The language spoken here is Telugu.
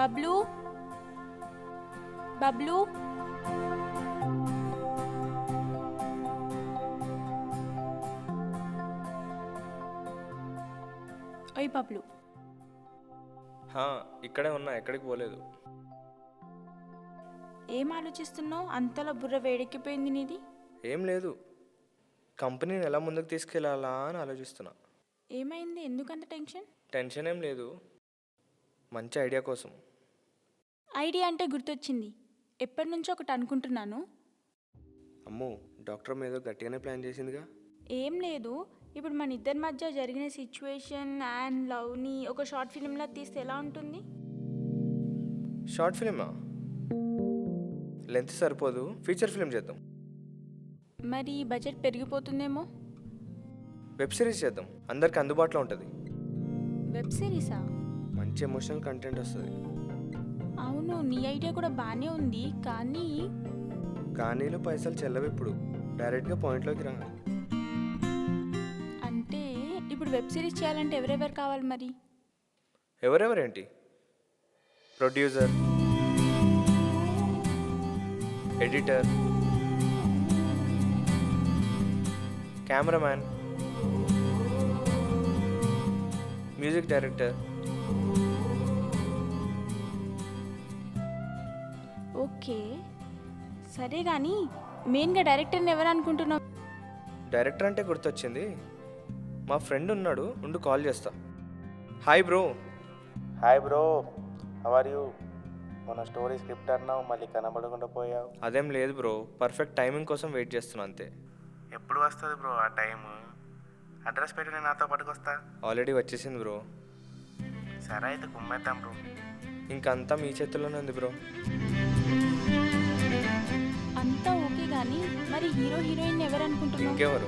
బబ్లు బబ్లు ఓయ్ బబ్లు, ఇక్కడే ఉన్నా, ఎక్కడికి పోలేదు. ఏం ఆలోచిస్తున్నావు? అంతలా బుర్ర వేడెక్కిపోయింది నీది. ఏం లేదు, కంపెనీని ఎలా ముందుకు తీసుకెళ్లాలా అని ఆలోచిస్తున్నా. ఏమైంది? ఎందుకంత టెన్షన్? టెన్షన్ ఏం లేదు, మంచి ఐడియా కోసం. ఐడియా అంటే గుర్తొచ్చింది. ఎప్పటి నుంచో ఒకటి అనుకుంటున్నాను. అమ్మో, డాక్టర్ మీద గట్టిగానే ప్లాన్ చేసిందిగా. ఏం లేదు, ఇప్పుడు మన ఇద్దరి మధ్య జరిగిన సిచ్యువేషన్ అండ్ లవ్ని ఒక షార్ట్ ఫిలింలా తీస్తే ఎలా ఉంటుంది? షార్ట్ ఫిలిమా? లెంత్ సరిపోదు, ఫీచర్ ఫిలిం చేద్దాం. మరి బడ్జెట్ పెరిగిపోతుందేమో. వెబ్ సిరీస్ చేద్దాం, అందరికి అందుబాటులో ఉంటుంది. వెబ్ సిరీసా? మంచి ఎమోషనల్ కంటెంట్ వస్తుంది. అవును, నీ ఐడియా కూడా బాగానే ఉంది, కానీ కానీలో పైసలు చెల్లవు. ఇప్పుడు డైరెక్ట్గా పాయింట్లోకి రా. అంటే ఇప్పుడు వెబ్ సిరీస్ చేయాలంటే ఎవరెవరు కావాలి మరి? ఎవరెవరేంటి? Producer, editor, cameraman, music director. Okay సరే, కానీ మెయిన్గా డైరెక్టర్ని ఎవరు అనుకుంటున్నావు? డైరెక్టర్ అంటే గుర్తొచ్చింది, మా ఫ్రెండ్ ఉన్నాడు, ఉండు కాల్ చేస్తా. Hi bro. Hi bro, how are you? మన స్టోరీ స్క్రిప్ట్ అన్నావు, మళ్ళీ కనబడకుండా పోయావు. అదేం లేదు బ్రో, పర్ఫెక్ట్ టైమింగ్ కోసం వెయిట్ చేస్తున్నా అంతే. ఎప్పుడు వస్తుంది బ్రో ఆ టైము? అడ్రస్ పెట్టి నేను నాతో పట్టుకొస్తా. ఆల్రెడీ వచ్చేసింది బ్రో. సరే అయితే కుమ్మేద్దాం బ్రో. ఇంకంతా మీ చేతుల్లోనే ఉంది బ్రో. అంతా ఓకే, కానీ మరి హీరో హీరోయిన్ ఎవరు అనుకుంటున్నావు? ఇంకెవరు?